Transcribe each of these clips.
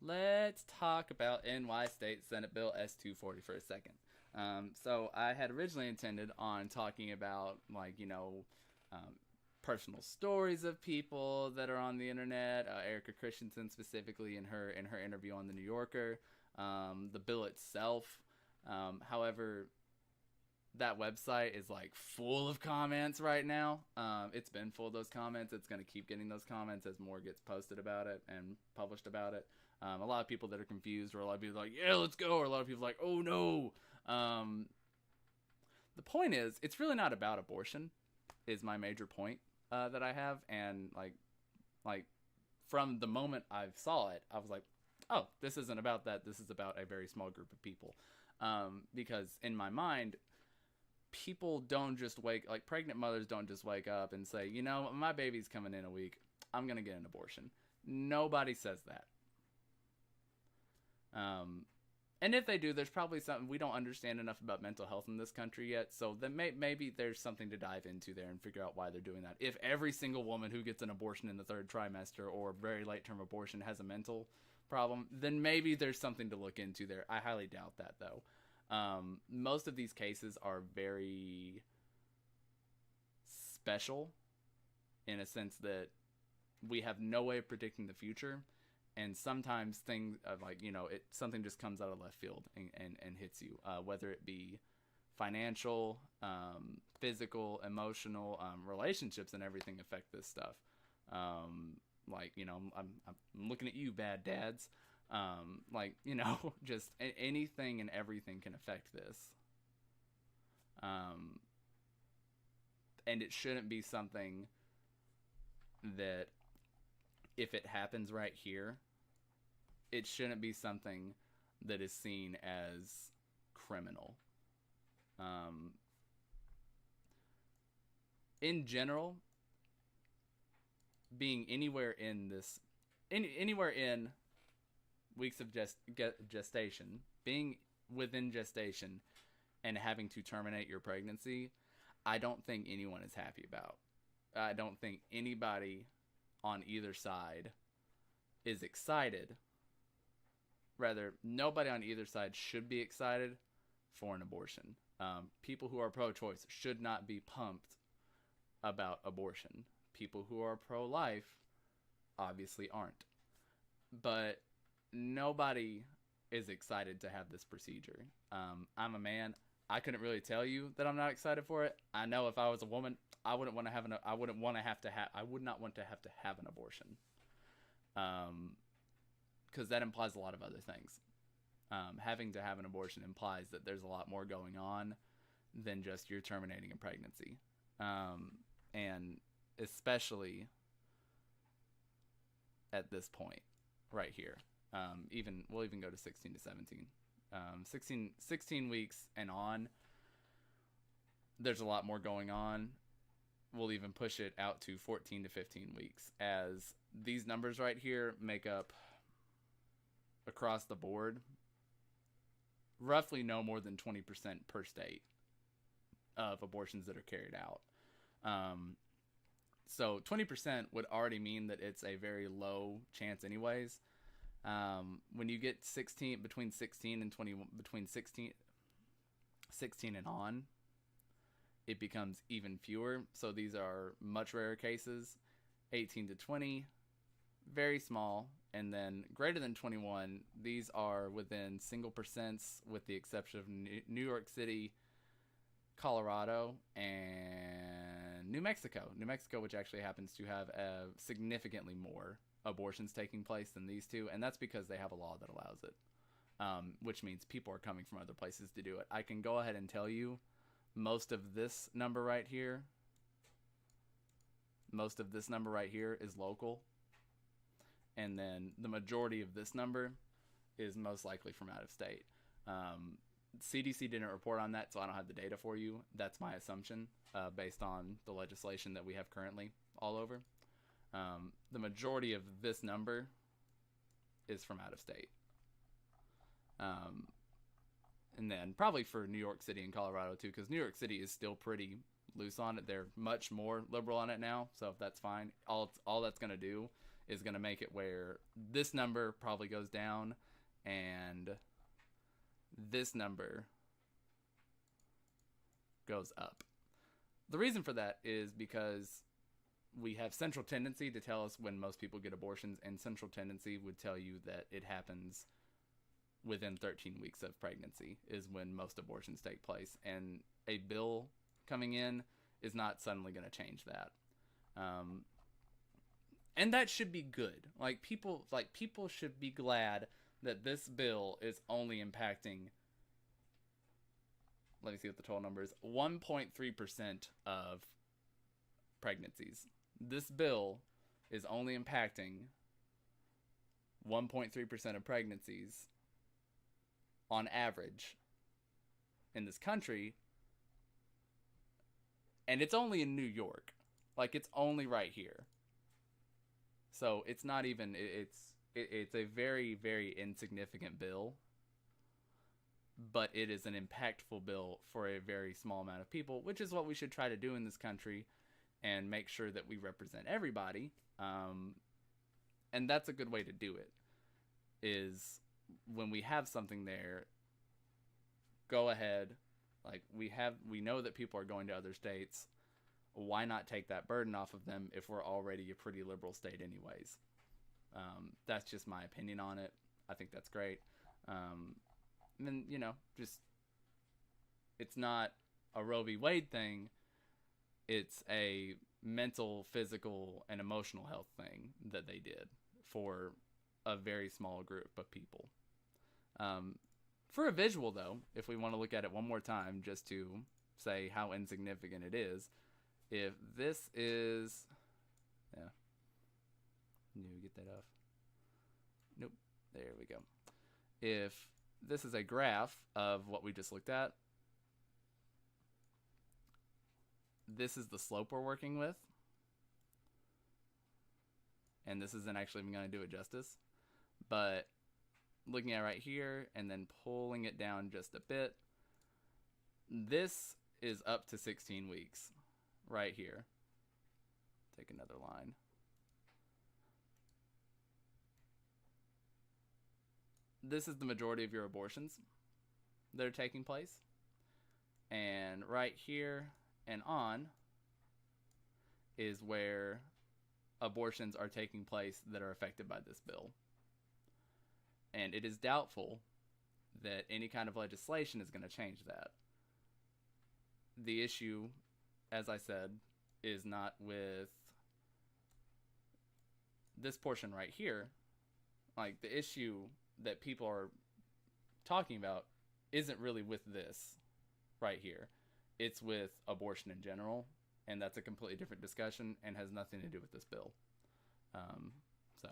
let's talk about NY State Senate Bill S-240 for a second. So I had originally intended on talking about, like, um, personal stories of people that are on the internet. Erica Christensen specifically in her interview on the New Yorker. The bill itself. However, that website is like full of comments right now. It's been full of those comments. It's going to keep getting those comments as more gets posted about it and published about it. A lot of people that are confused, or a lot of people are like, yeah, let's go, or a lot of people are like, oh no. The point is, it's really not about abortion. Is my major point that I have, and like from the moment I saw it, I was like, oh, this isn't about that. This is about a very small group of people. Because in my mind, people don't just pregnant mothers don't just wake up and say, my baby's coming in a week, I'm gonna get an abortion. Nobody says that. And if they do, there's probably something we don't understand enough about mental health in this country yet. So then maybe there's something to dive into there and figure out why they're doing that. If every single woman who gets an abortion in the third trimester or very late term abortion has a mental problem, then maybe there's something to look into there. I highly doubt that, though. Most of these cases are very special in a sense that we have no way of predicting the future, and sometimes things something just comes out of left field and hits you, whether it be financial, physical, emotional, relationships and everything affect this stuff. I'm looking at you, bad dads. Just anything and everything can affect this. And it shouldn't be something that, if it happens right here, it shouldn't be something that is seen as criminal. In general, being anywhere in weeks of gestation, being within gestation and having to terminate your pregnancy, I don't think anyone is happy about. I don't think anybody on either side is excited. Rather, nobody on either side should be excited for an abortion. People who are pro-choice should not be pumped about abortion. People who are pro-life obviously aren't. But nobody is excited to have this procedure. I'm a man. I couldn't really tell you that I'm not excited for it. I know if I was a woman, I would not want to have to have an abortion. Because that implies a lot of other things. Having to have an abortion implies that there's a lot more going on than just you're terminating a pregnancy. And especially at this point right here. We'll even go to 16 to 17. 16 weeks and on, there's a lot more going on. We'll even push it out to 14 to 15 weeks, as these numbers right here make up, across the board, roughly no more than 20% per state of abortions that are carried out. So 20% would already mean that it's a very low chance anyways. When you get between 16 and on, it becomes even fewer. So these are much rarer cases. 18 to 20, very small. And then greater than 21, these are within single percents, with the exception of New York City, Colorado, and New Mexico. New Mexico, which actually happens to have significantly more abortions taking place than these two, and that's because they have a law that allows it, which means people are coming from other places to do it. I can go ahead and tell you most of this number right here is local, and then the majority of this number is most likely from out of state. CDC didn't report on that, so I don't have the data for you. That's my assumption, based on the legislation that we have currently all over. The majority of this number is from out of state. And then probably for New York City and Colorado too, because New York City is still pretty loose on it. They're much more liberal on it now, so that's fine. All that's going to do is going to make it where this number probably goes down and this number goes up. The reason for that is because we have central tendency to tell us when most people get abortions, and central tendency would tell you that it happens within 13 weeks of pregnancy is when most abortions take place. And a bill coming in is not suddenly going to change that. And that should be good. People should be glad that this bill is only impacting, let me see what the total number is, 1.3% of pregnancies. This bill is only impacting 1.3% of pregnancies on average in this country, and it's only in New York. It's only right here. So it's not even, it's a very, very insignificant bill, but it is an impactful bill for a very small amount of people, which is what we should try to do in this country and make sure that we represent everybody. And that's a good way to do it, is when we have something there, go ahead. We know that people are going to other states. Why not take that burden off of them if we're already a pretty liberal state anyways? That's just my opinion on it. I think that's great. And then, it's not a Roe v. Wade thing. It's a mental, physical, and emotional health thing that they did for a very small group of people. For a visual, though, if we want to look at it one more time, just to say how insignificant it is, if this is, get that off. Nope, there we go. If this is a graph of what we just looked at, this is the slope we're working with, and this isn't actually even going to do it justice, but looking at right here and then pulling it down just a bit, this is up to 16 weeks right here. Take another line. This is the majority of your abortions that are taking place, and right here and on is where abortions are taking place that are affected by this bill. And it is doubtful that any kind of legislation is going to change that. The issue, as I said, is not with this portion right here. The issue that people are talking about isn't really with this right here. It's with abortion in general, and that's a completely different discussion and has nothing to do with this bill. So,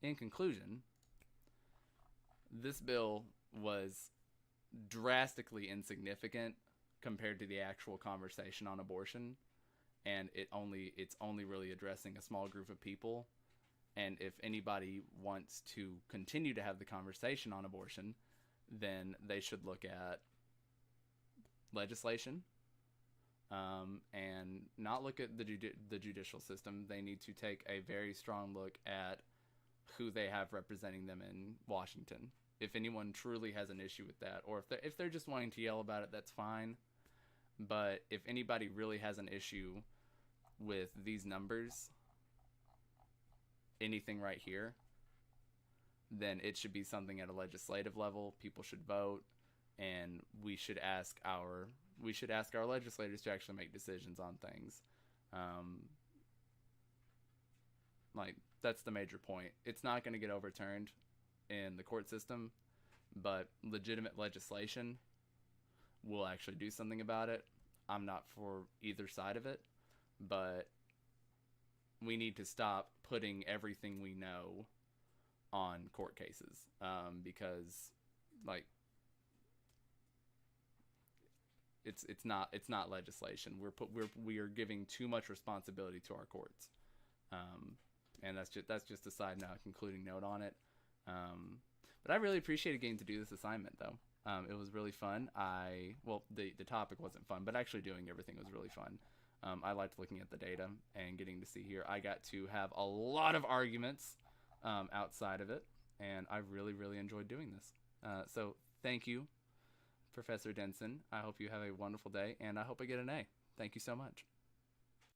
in conclusion, this bill was drastically insignificant compared to the actual conversation on abortion, and it's only really addressing a small group of people. And if anybody wants to continue to have the conversation on abortion, then they should look at legislation, and not look at the judicial system. They need to take a very strong look at who they have representing them in Washington. If anyone truly has an issue with that, or if they're just wanting to yell about it, that's fine. But if anybody really has an issue with these numbers, anything right here, then it should be something at a legislative level. People should vote, and we should ask our legislators to actually make decisions on things. That's the major point. It's not going to get overturned in the court system, but legitimate legislation will actually do something about it. I'm not for either side of it, but we need to stop putting everything we know on court cases, because it's not legislation. We are giving too much responsibility to our courts, and that's just a side note, concluding note on it. But I really appreciated getting to do this assignment, though. It was really fun. The topic wasn't fun, but actually doing everything was really fun. I liked looking at the data and getting to see here. I got to have a lot of arguments outside of it, and I really, really enjoyed doing this. So thank you, Professor Denson. I hope you have a wonderful day, and I hope I get an A. Thank you so much.